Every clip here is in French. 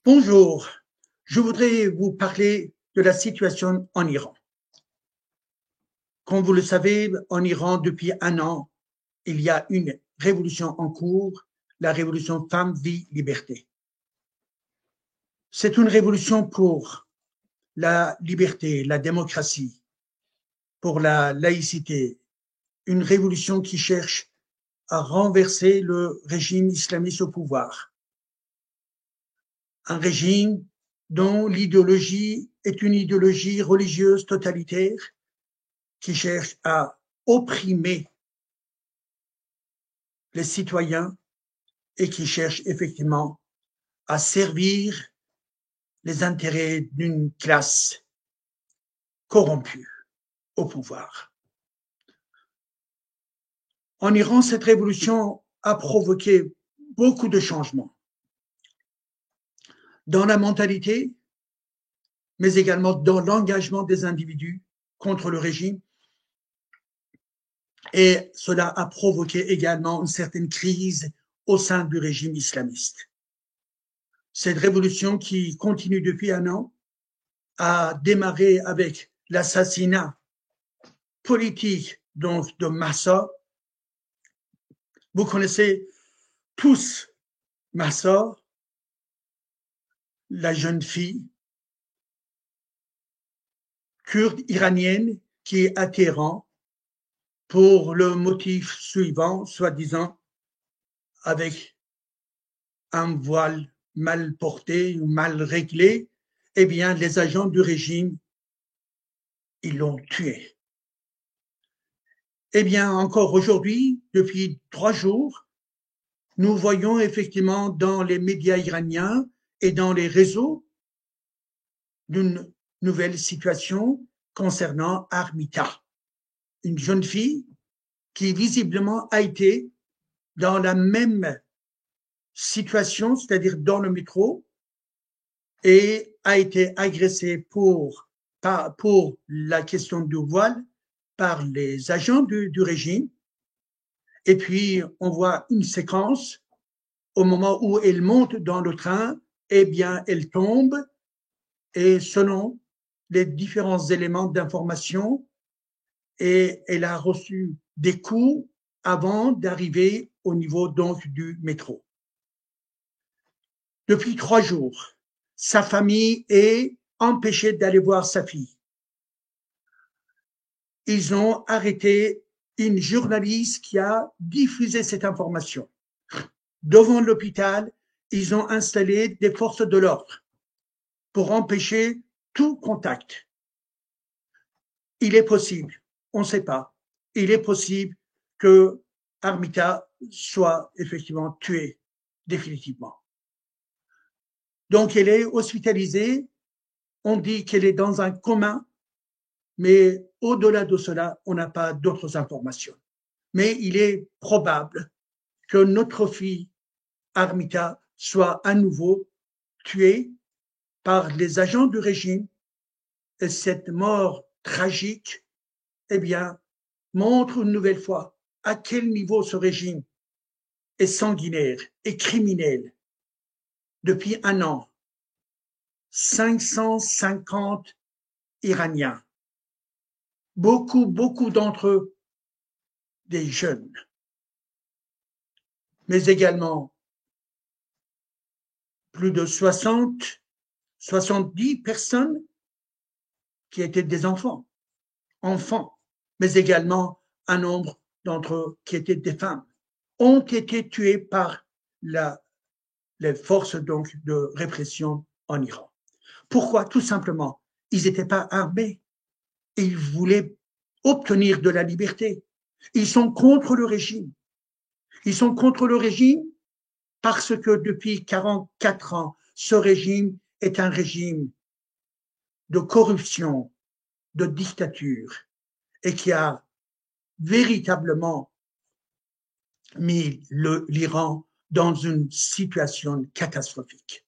Bonjour, je voudrais vous parler de la situation en Iran. Comme vous le savez, en Iran, depuis un an, il y a une révolution en cours, la révolution Femmes, Vie, Liberté. C'est une révolution pour la liberté, la démocratie, pour la laïcité, une révolution qui cherche à renverser le régime islamiste au pouvoir. Un régime dont l'idéologie est une idéologie religieuse totalitaire qui cherche à opprimer les citoyens et qui cherche effectivement à servir les intérêts d'une classe corrompue au pouvoir. En Iran, cette révolution a provoqué beaucoup de changements dans la mentalité, mais également dans l'engagement des individus contre le régime. Et cela a provoqué également une certaine crise au sein du régime islamiste. Cette révolution qui continue depuis un an a démarré avec l'assassinat politique donc de Mahsa. Vous connaissez tous Mahsa, la jeune fille kurde iranienne qui est à Téhéran pour le motif suivant, soi-disant avec un voile mal porté ou mal réglé. Eh bien, les agents du régime, ils l'ont tué. Eh bien, encore aujourd'hui, depuis 3 jours, nous voyons effectivement dans les médias iraniens et dans les réseaux d'une nouvelle situation concernant Armita, une jeune fille qui visiblement a été dans la même situation, c'est-à-dire dans le métro, et a été agressée pour la question du voile par les agents du régime. Et puis, on voit une séquence au moment où elle monte dans le train, eh bien, elle tombe et selon les différents éléments d'information, et elle a reçu des coups avant d'arriver au niveau donc du métro. Depuis 3 jours, sa famille est empêchée d'aller voir sa fille. Ils ont arrêté une journaliste qui a diffusé cette information. Devant l'hôpital, ils ont installé des forces de l'ordre pour empêcher tout contact. Il est possible, on ne sait pas, il est possible que Armita soit effectivement tuée définitivement. Donc elle est hospitalisée, on dit qu'elle est dans un coma, mais au-delà de cela, on n'a pas d'autres informations. Mais il est probable que notre fille Armita soit à nouveau tuée par les agents du régime, et cette mort tragique, eh bien, montre une nouvelle fois à quel niveau ce régime est sanguinaire et criminel. Depuis un an, 550 Iraniens, beaucoup d'entre eux des jeunes, mais également plus de 70 personnes qui étaient des enfants, mais également un nombre d'entre eux qui étaient des femmes, ont été tués par les forces donc de répression en Iran. Pourquoi? Tout simplement, ils n'étaient pas armés. Ils voulaient obtenir de la liberté. Ils sont contre le régime. Ils sont contre le régime parce que depuis 44 ans, ce régime est un régime de corruption, de dictature, et qui a véritablement mis l'Iran dans une situation catastrophique.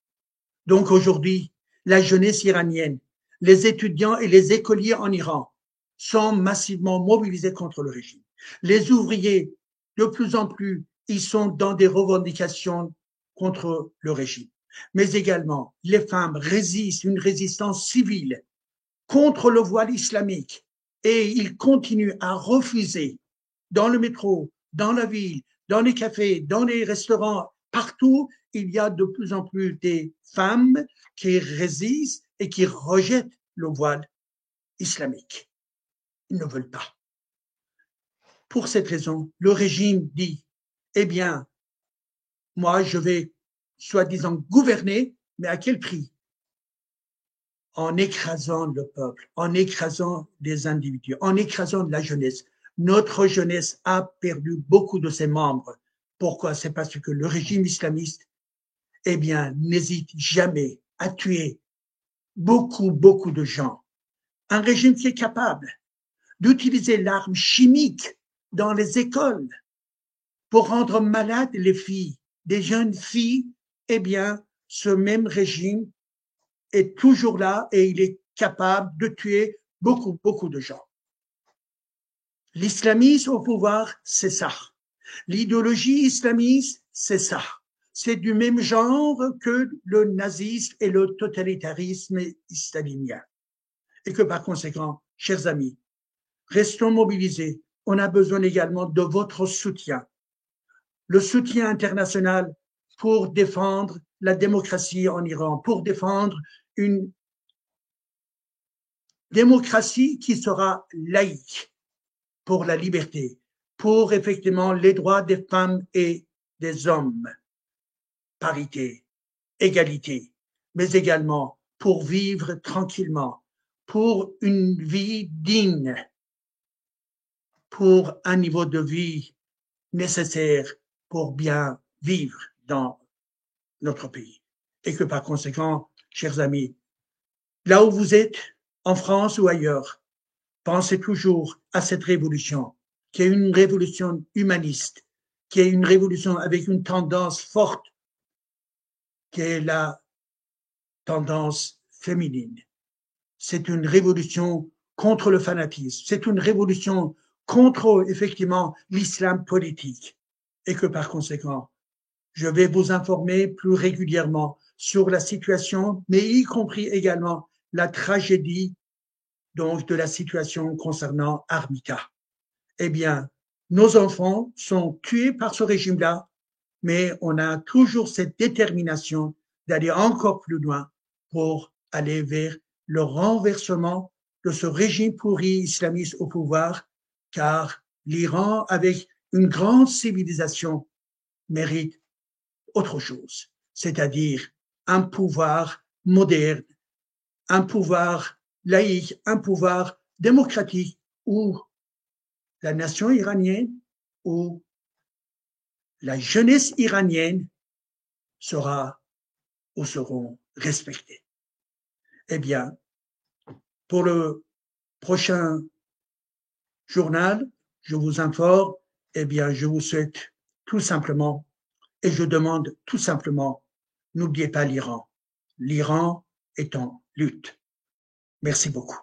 Donc aujourd'hui, la jeunesse iranienne, les étudiants et les écoliers en Iran sont massivement mobilisés contre le régime. Les ouvriers, de plus en plus, ils sont dans des revendications contre le régime. mais également les femmes résistent une résistance civile contre le voile islamique et ils continuent à refuser dans le métro, dans la ville, dans les cafés, dans les restaurants, partout, il y a de plus en plus des femmes qui résistent et qui rejettent le voile islamique. Ils ne veulent pas. Pour cette raison, le régime dit, eh bien, moi, je vais, soi-disant, gouverner, mais à quel prix? En écrasant le peuple, en écrasant des individus, en écrasant la jeunesse. Notre jeunesse a perdu beaucoup de ses membres. Pourquoi? C'est parce que le régime islamiste, eh bien, n'hésite jamais à tuer beaucoup de gens. Un régime qui est capable d'utiliser l'arme chimique dans les écoles pour rendre malades les filles, des jeunes filles, eh bien, ce même régime est toujours là et il est capable de tuer beaucoup de gens. L'islamisme au pouvoir, c'est ça. L'idéologie islamiste, c'est ça. C'est du même genre que le nazisme et le totalitarisme stalinien. Et que par conséquent, chers amis, restons mobilisés. On a besoin également de votre soutien. Le soutien international pour défendre la démocratie en Iran, pour défendre une démocratie qui sera laïque, pour la liberté, pour effectivement les droits des femmes et des hommes, parité, égalité, mais également pour vivre tranquillement, pour une vie digne, pour un niveau de vie nécessaire pour bien vivre dans notre pays. Et que par conséquent, chers amis, là où vous êtes, en France ou ailleurs, pensez toujours à cette révolution, qui est une révolution humaniste, qui est une révolution avec une tendance forte, qui est la tendance féminine. C'est une révolution contre le fanatisme, c'est une révolution contre, effectivement, l'islam politique. Et que par conséquent, je vais vous informer plus régulièrement sur la situation, mais y compris également la tragédie donc de la situation concernant Armita. Eh bien, nos enfants sont tués par ce régime-là, mais on a toujours cette détermination d'aller encore plus loin pour aller vers le renversement de ce régime pourri islamiste au pouvoir, car l'Iran, avec une grande civilisation, mérite autre chose, c'est-à-dire un pouvoir moderne, un pouvoir laïque, un pouvoir démocratique où la nation iranienne, où la jeunesse iranienne sera ou seront respectées. Eh bien, pour le prochain journal, je vous informe, eh bien, je vous souhaite tout simplement, et je demande tout simplement, n'oubliez pas l'Iran. L'Iran est en lutte. Merci beaucoup.